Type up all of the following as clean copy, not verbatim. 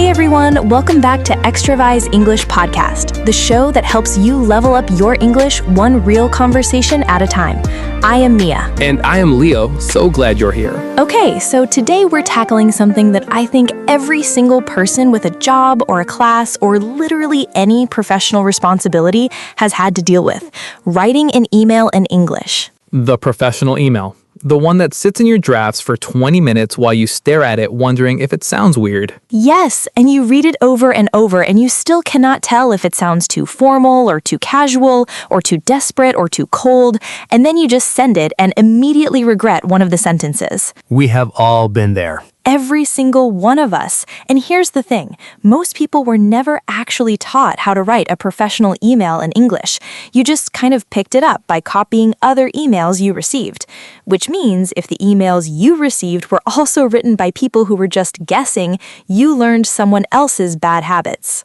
Hey everyone, welcome back to Extravise English Podcast, the show that helps you level up your English one real conversation at a time. I am Mia. And I am Leo. So glad you're here. Okay, so today we're tackling something that I think every single person with a job or a class or literally any professional responsibility has had to deal with: writing an email in English. The professional email. The one that sits in your drafts for 20 minutes while you stare at it wondering if it sounds weird. Yes, and you read it over and over and you still cannot tell if it sounds too formal or too casual or too desperate or too cold, and then you just send it and immediately regret one of the sentences. We have all been there. Every single one of us. And here's the thing. Most people were never actually taught how to write a professional email in English. You just kind of picked it up by copying other emails you received. Which means if the emails you received were also written by people who were just guessing, you learned someone else's bad habits.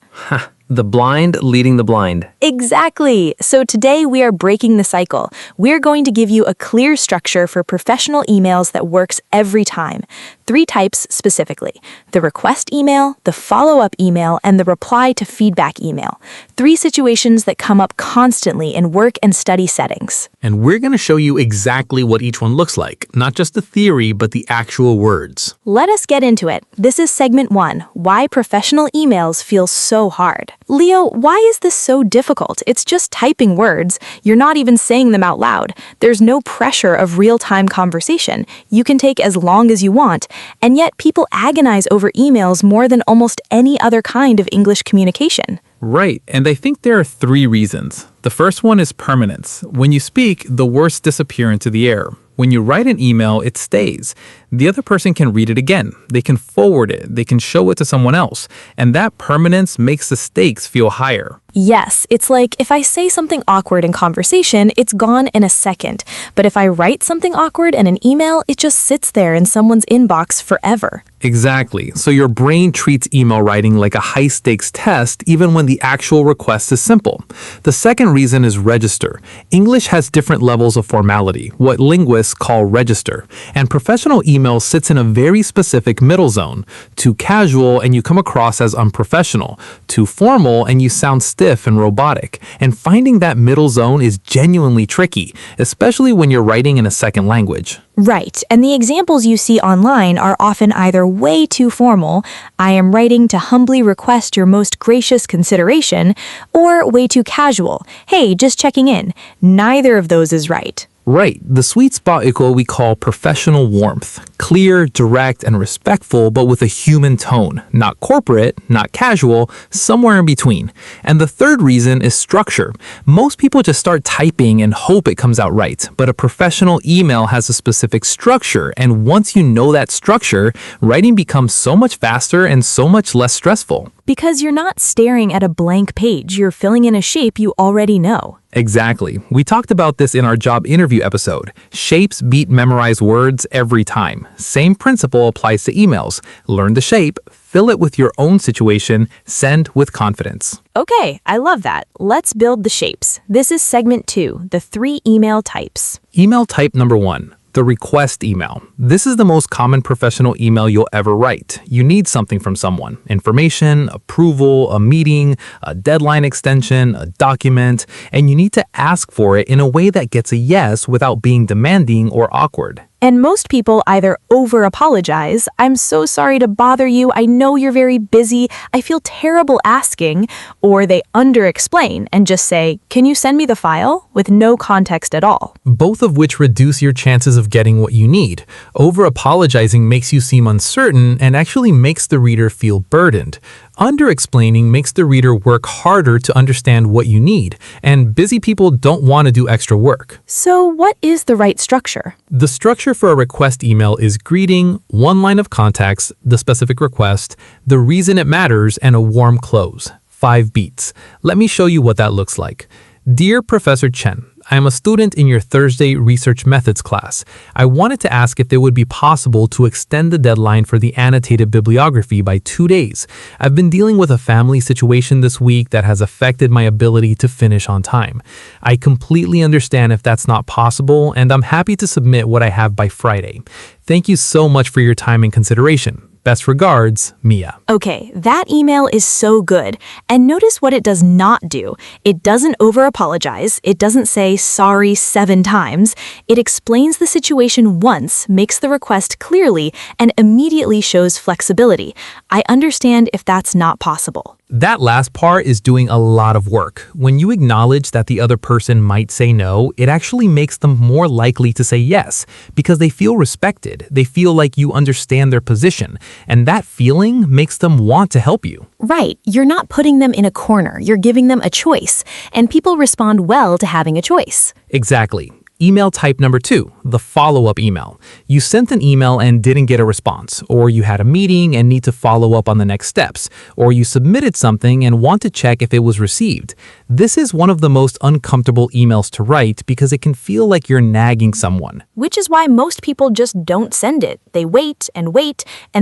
The blind leading the blind. Exactly. So today we are breaking the cycle. We're going to give you a clear structure for professional emails that works every time. 3 types specifically: the request email, the follow-up email, and the reply to feedback email. 3 situations that come up constantly in work and study settings. And we're going to show you exactly what each one looks like. Not just the theory, but the actual words. Let us get into it. This is segment 1, why professional emails feel so hard. Leo, why is this so difficult? It's just typing words. You're not even saying them out loud. There's no pressure of real-time conversation. You can take as long as you want. And yet people agonize over emails more than almost any other kind of English communication. Right, and I think there are 3 reasons. The first one is permanence. When you speak, the words disappear into the air. When you write an email, it stays. The other person can read it again. They can forward it. They can show it to someone else. And that permanence makes the stakes feel higher. Yes, it's like if I say something awkward in conversation, it's gone in a second. But if I write something awkward in an email, it just sits there in someone's inbox forever. Exactly. So your brain treats email writing like a high-stakes test even when the actual request is simple. The second reason is register. English has different levels of formality, what linguists call register. And professional email sits in a very specific middle zone. Too casual and you come across as unprofessional. Too formal and you sound stiff and robotic. And finding that middle zone is genuinely tricky, especially when you're writing in a second language. Right, and the examples you see online are often either way too formal, I am writing to humbly request your most gracious consideration, or way too casual, hey, just checking in. Neither of those is right. Right. The sweet spot is what we call professional warmth. Clear, direct, and respectful, but with a human tone. Not corporate, not casual, somewhere in between. And the third reason is structure. Most people just start typing and hope it comes out right. But a professional email has a specific structure. And once you know that structure, writing becomes so much faster and so much less stressful. Because you're not staring at a blank page, you're filling in a shape you already know. Exactly. We talked about this in our job interview episode. Shapes beat memorized words every time. Same principle applies to emails. Learn the shape, fill it with your own situation, send with confidence. Okay, I love that. Let's build the shapes. This is segment 2, the 3 email types. Email type number 1. The request email. This is the most common professional email you'll ever write. You need something from someone: information, approval, a meeting, a deadline extension, a document, and you need to ask for it in a way that gets a yes without being demanding or awkward. And most people either over-apologize, I'm so sorry to bother you, I know you're very busy, I feel terrible asking, or they under-explain and just say, can you send me the file? With no context at all. Both of which reduce your chances of getting what you need. Over-apologizing makes you seem uncertain and actually makes the reader feel burdened. Under-explaining makes the reader work harder to understand what you need, and busy people don't want to do extra work. So what is the right structure? The structure for a request email is greeting, 1 line of context, the specific request, the reason it matters, and a warm close. 5 beats. Let me show you what that looks like. Dear Professor Chen, I am a student in your Thursday Research Methods class. I wanted to ask if it would be possible to extend the deadline for the annotated bibliography by 2 days. I've been dealing with a family situation this week that has affected my ability to finish on time. I completely understand if that's not possible, and I'm happy to submit what I have by Friday. Thank you so much for your time and consideration. Best regards, Mia. Okay, that email is so good. And notice what it does not do. It doesn't over-apologize. It doesn't say sorry 7 times. It explains the situation once, makes the request clearly, and immediately shows flexibility. I understand if that's not possible. That last part is doing a lot of work. When you acknowledge that the other person might say no, it actually makes them more likely to say yes because they feel respected. They feel like you understand their position, and that feeling makes them want to help you. Right, you're not putting them in a corner. You're giving them a choice, and people respond well to having a choice. Exactly. Email type number 2, the follow-up email. You sent an email and didn't get a response, or you had a meeting and need to follow up on the next steps, or you submitted something and want to check if it was received. This is one of the most uncomfortable emails to write because it can feel like you're nagging someone. Which is why most people just don't send it. They wait, and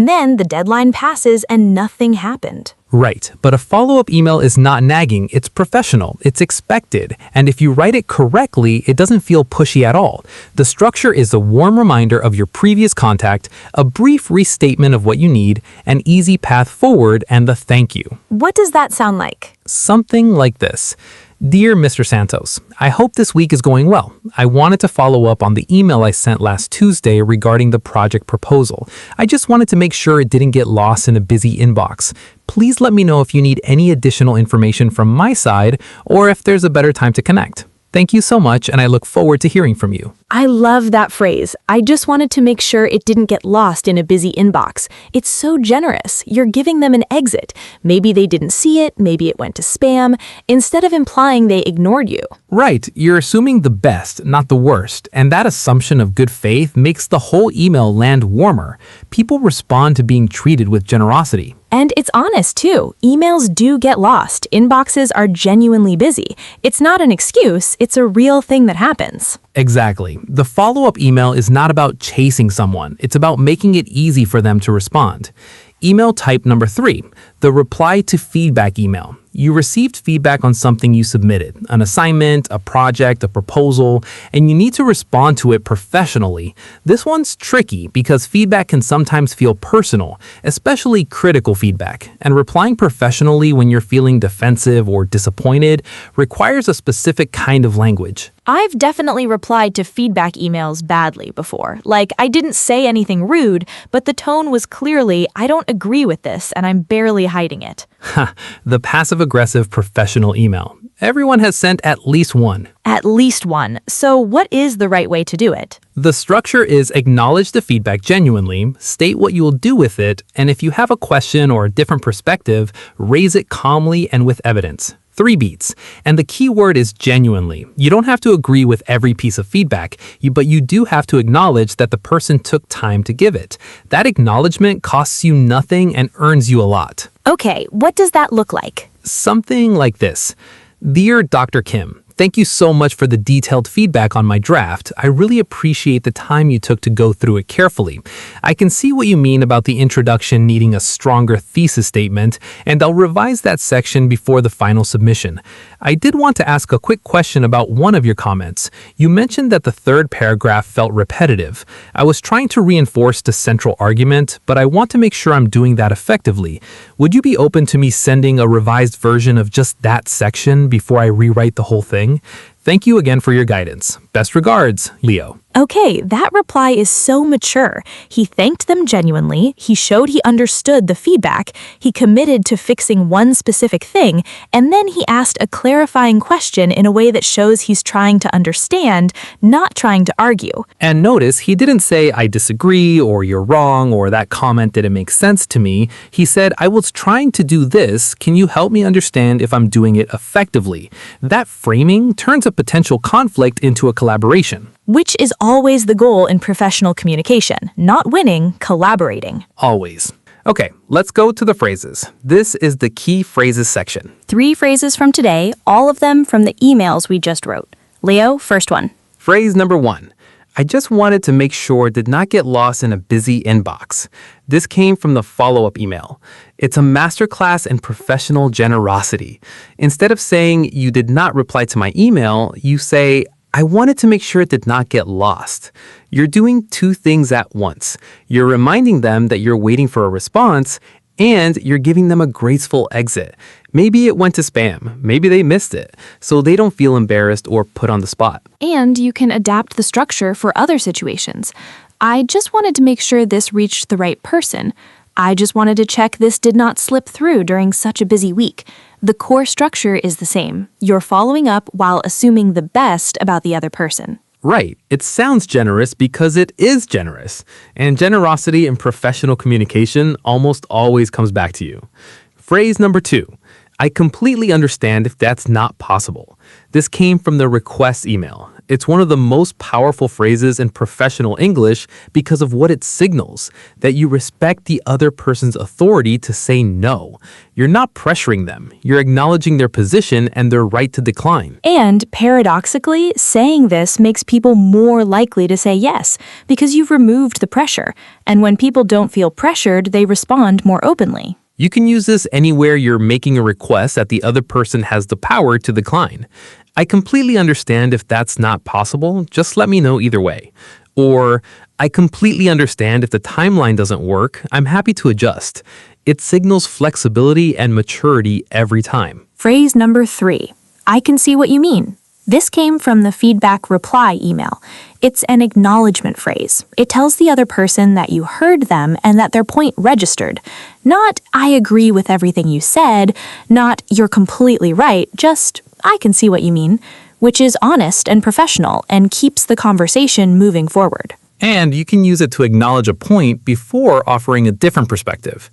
then the deadline passes and nothing happened. Right, but a follow-up email is not nagging, it's professional, it's expected, and if you write it correctly, it doesn't feel pushy at all. The structure is a warm reminder of your previous contact, a brief restatement of what you need, an easy path forward, and the thank you. What does that sound like? Something like this. Dear Mr. Santos, I hope this week is going well. I wanted to follow up on the email I sent last Tuesday regarding the project proposal. I just wanted to make sure it didn't get lost in a busy inbox. Please let me know if you need any additional information from my side or if there's a better time to connect. Thank you so much, and I look forward to hearing from you. I love that phrase. I just wanted to make sure it didn't get lost in a busy inbox. It's so generous. You're giving them an exit. Maybe they didn't see it, maybe it went to spam, instead of implying they ignored you. Right, you're assuming the best, not the worst, and that assumption of good faith makes the whole email land warmer. People respond to being treated with generosity. And it's honest, too. Emails do get lost. Inboxes are genuinely busy. It's not an excuse, it's a real thing that happens. Exactly. The follow-up email is not about chasing someone. It's about making it easy for them to respond. Email type number 3, the reply to feedback email. You received feedback on something you submitted, an assignment, a project, a proposal, and you need to respond to it professionally. This one's tricky because feedback can sometimes feel personal, especially critical feedback, and replying professionally when you're feeling defensive or disappointed requires a specific kind of language. I've definitely replied to feedback emails badly before. Like, I didn't say anything rude, but the tone was clearly, I don't agree with this, and I'm barely hiding it. The passive-aggressive professional email. Everyone has sent at least one. At least one. So what is the right way to do it? The structure is acknowledge the feedback genuinely, state what you will do with it, and if you have a question or a different perspective, raise it calmly and with evidence. 3 beats. And the key word is genuinely. You don't have to agree with every piece of feedback, but you do have to acknowledge that the person took time to give it. That acknowledgement costs you nothing and earns you a lot. Okay, what does that look like? Something like this. Dear Dr. Kim, thank you so much for the detailed feedback on my draft. I really appreciate the time you took to go through it carefully. I can see what you mean about the introduction needing a stronger thesis statement, and I'll revise that section before the final submission. I did want to ask a quick question about one of your comments. You mentioned that the 3rd paragraph felt repetitive. I was trying to reinforce the central argument, but I want to make sure I'm doing that effectively. Would you be open to me sending a revised version of just that section before I rewrite the whole thing? Thank you again for your guidance. Best regards, Leo. Okay, that reply is so mature. He thanked them genuinely, he showed he understood the feedback, he committed to fixing one specific thing, and then he asked a clarifying question in a way that shows he's trying to understand, not trying to argue. And notice he didn't say, I disagree, or you're wrong, or that comment didn't make sense to me. He said, I was trying to do this. Can you help me understand if I'm doing it effectively? That framing turns a potential conflict into a collaboration. Which is always the goal in professional communication. Not winning, collaborating. Always. Okay, let's go to the phrases. This is the key phrases section. 3 phrases from today, all of them from the emails we just wrote. Leo, first one. Phrase number 1. I just wanted to make sure it did not get lost in a busy inbox. This came from the follow-up email. It's a masterclass in professional generosity. Instead of saying you did not reply to my email, you say, I wanted to make sure it did not get lost. You're doing two things at once. You're reminding them that you're waiting for a response, and you're giving them a graceful exit. Maybe it went to spam, maybe they missed it, so they don't feel embarrassed or put on the spot. And you can adapt the structure for other situations. I just wanted to make sure this reached the right person. I just wanted to check this did not slip through during such a busy week. The core structure is the same. You're following up while assuming the best about the other person. Right, it sounds generous because it is generous. And generosity in professional communication almost always comes back to you. Phrase number 2. I completely understand if that's not possible. This came from the request email. It's one of the most powerful phrases in professional English because of what it signals, that you respect the other person's authority to say no. You're not pressuring them. You're acknowledging their position and their right to decline. And paradoxically, saying this makes people more likely to say yes because you've removed the pressure. And when people don't feel pressured, they respond more openly. You can use this anywhere you're making a request that the other person has the power to decline. I completely understand if that's not possible, just let me know either way. Or, I completely understand if the timeline doesn't work, I'm happy to adjust. It signals flexibility and maturity every time. Phrase number 3. I can see what you mean. This came from the feedback reply email. It's an acknowledgement phrase. It tells the other person that you heard them and that their point registered. Not, I agree with everything you said, not, you're completely right, just, I can see what you mean, which is honest and professional and keeps the conversation moving forward. And you can use it to acknowledge a point before offering a different perspective.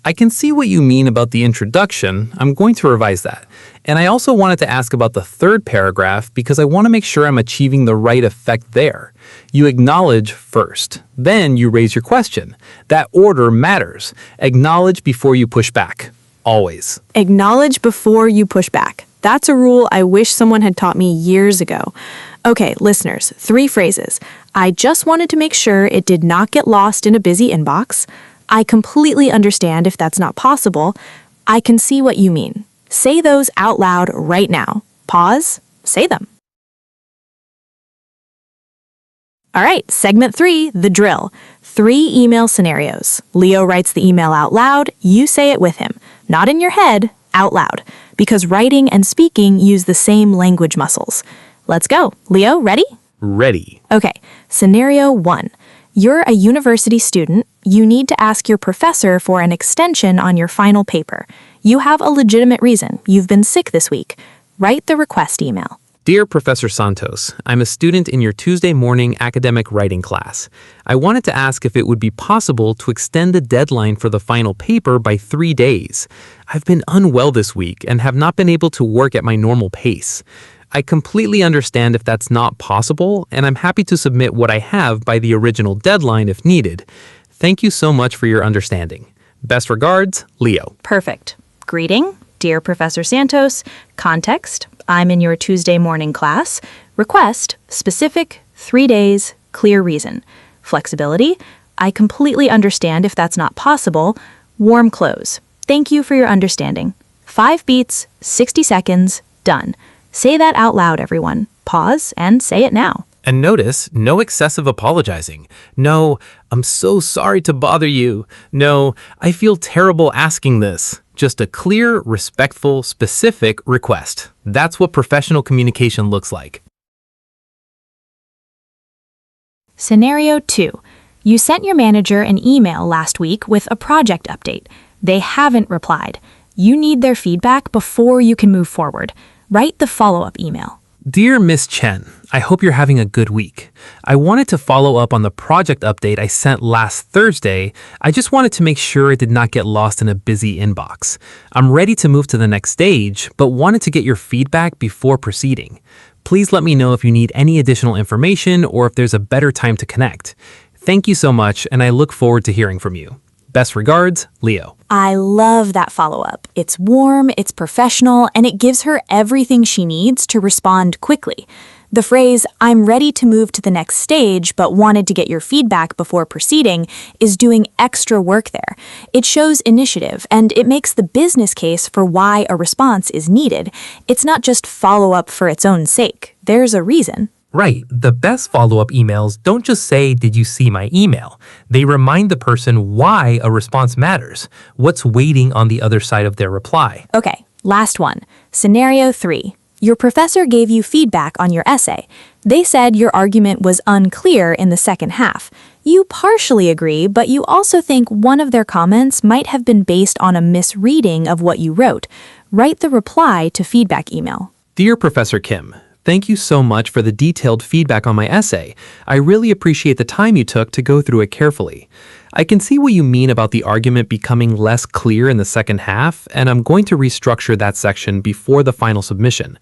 I can see what you mean about the introduction. I'm going to revise that. And I also wanted to ask about the third paragraph because I want to make sure I'm achieving the right effect there. You acknowledge first, then you raise your question. That order matters. Acknowledge before you push back. Always. Acknowledge before you push back. That's a rule I wish someone had taught me years ago. Okay, listeners, 3 phrases. I just wanted to make sure it did not get lost in a busy inbox. I completely understand if that's not possible. I can see what you mean. Say those out loud right now. Pause. Say them. All right, segment 3, the drill. 3 email scenarios. Leo writes the email out loud. You say it with him. Not in your head, out loud. Because writing and speaking use the same language muscles. Let's go. Leo, ready? Ready. Okay, scenario 1. You're a university student. You need to ask your professor for an extension on your final paper. You have a legitimate reason. You've been sick this week. Write the request email. Dear Professor Santos, I'm a student in your Tuesday morning academic writing class. I wanted to ask if it would be possible to extend the deadline for the final paper by 3 days. I've been unwell this week and have not been able to work at my normal pace. I completely understand if that's not possible, and I'm happy to submit what I have by the original deadline if needed. Thank you so much for your understanding. Best regards, Leo. Perfect. Greeting, dear Professor Santos. Context, I'm in your Tuesday morning class. Request, specific, 3 days, clear reason. Flexibility, I completely understand if that's not possible. Warm close. Thank you for your understanding. 5 beats, 60 seconds, done. Say that out loud, everyone. Pause and say it now. And notice, no excessive apologizing. No, I'm so sorry to bother you. No, I feel terrible asking this. Just a clear, respectful, specific request. That's what professional communication looks like. Scenario 2. You sent your manager an email last week with a project update. They haven't replied. You need their feedback before you can move forward. Write the follow-up email. Dear Miss Chen, I hope you're having a good week. I wanted to follow up on the project update I sent last Thursday. I just wanted to make sure it did not get lost in a busy inbox. I'm ready to move to the next stage, but wanted to get your feedback before proceeding. Please let me know if you need any additional information or if there's a better time to connect. Thank you so much, and I look forward to hearing from you. Best regards, Leo. I love that follow-up. It's warm, it's professional, and it gives her everything she needs to respond quickly. The phrase, I'm ready to move to the next stage but wanted to get your feedback before proceeding, is doing extra work there. It shows initiative, and it makes the business case for why a response is needed. It's not just follow-up for its own sake. There's a reason. Right. The best follow-up emails don't just say, "Did you see my email?" They remind the person why a response matters, what's waiting on the other side of their reply. Okay, last one. Scenario 3. Your professor gave you feedback on your essay. They said your argument was unclear in the second half. You partially agree, but you also think one of their comments might have been based on a misreading of what you wrote. Write the reply to feedback email. Dear Professor Kim, thank you so much for the detailed feedback on my essay. I really appreciate the time you took to go through it carefully. I can see what you mean about the argument becoming less clear in the second half, and I'm going to restructure that section before the final submission.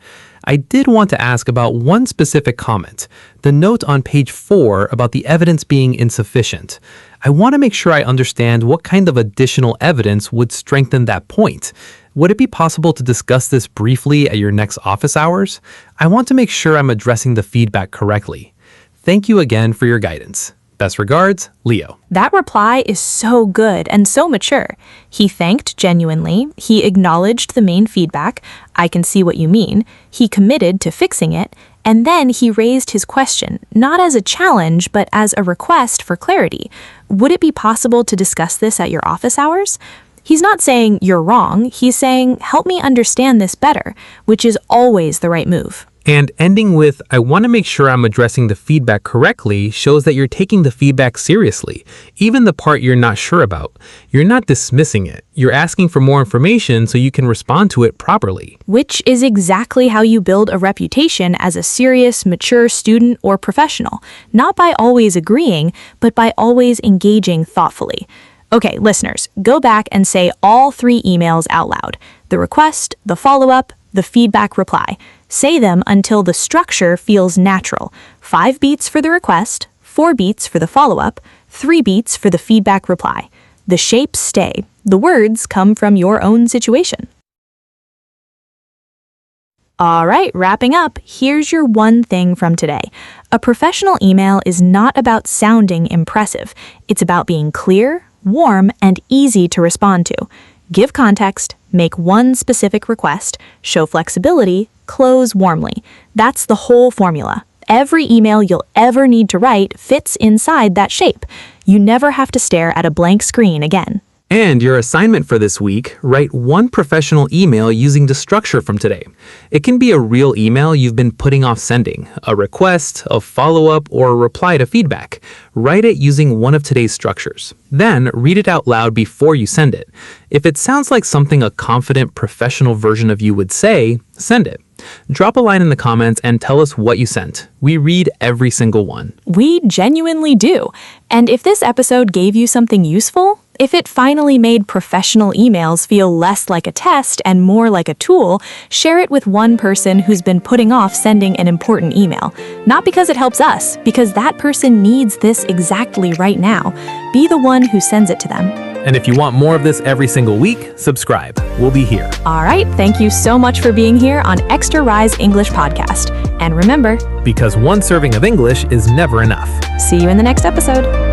I did want to ask about one specific comment, the note on page 4 about the evidence being insufficient. I want to make sure I understand what kind of additional evidence would strengthen that point. Would it be possible to discuss this briefly at your next office hours? I want to make sure I'm addressing the feedback correctly. Thank you again for your guidance. Best regards, Leo. That reply is so good and so mature. He thanked genuinely. He acknowledged the main feedback. I can see what you mean. He committed to fixing it. And then he raised his question, not as a challenge, but as a request for clarity. Would it be possible to discuss this at your office hours? He's not saying you're wrong. He's saying, help me understand this better, which is always the right move. And ending with, "I want to make sure I'm addressing the feedback correctly," shows that you're taking the feedback seriously, even the part you're not sure about. You're not dismissing it. You're asking for more information so you can respond to it properly. Which is exactly how you build a reputation as a serious, mature student or professional, not by always agreeing, but by always engaging thoughtfully. Okay, listeners, go back and say all 3 emails out loud. The request, the follow-up, the feedback reply. Say them until the structure feels natural. 5 beats for the request, 4 beats for the follow-up, 3 beats for the feedback reply. The shapes stay. The words come from your own situation. All right, wrapping up, here's your one thing from today. A professional email is not about sounding impressive. It's about being clear, warm, and easy to respond to. Give context, make one specific request, show flexibility, close warmly. That's the whole formula. Every email you'll ever need to write fits inside that shape. You never have to stare at a blank screen again. And your assignment for this week, write one professional email using the structure from today. It can be a real email you've been putting off sending, a request, a follow-up, or a reply to feedback. Write it using one of today's structures. Then read it out loud before you send it. If it sounds like something a confident, professional version of you would say, send it. Drop a line in the comments and tell us what you sent. We read every single one. We genuinely do. And if this episode gave you something useful, if it finally made professional emails feel less like a test and more like a tool, share it with one person who's been putting off sending an important email. Not because it helps us, because that person needs this exactly right now. Be the one who sends it to them. And if you want more of this every single week, subscribe. We'll be here. All right, thank you so much for being here on Extra Rise English Podcast. And remember, Because one serving of English is never enough. see you in the next episode.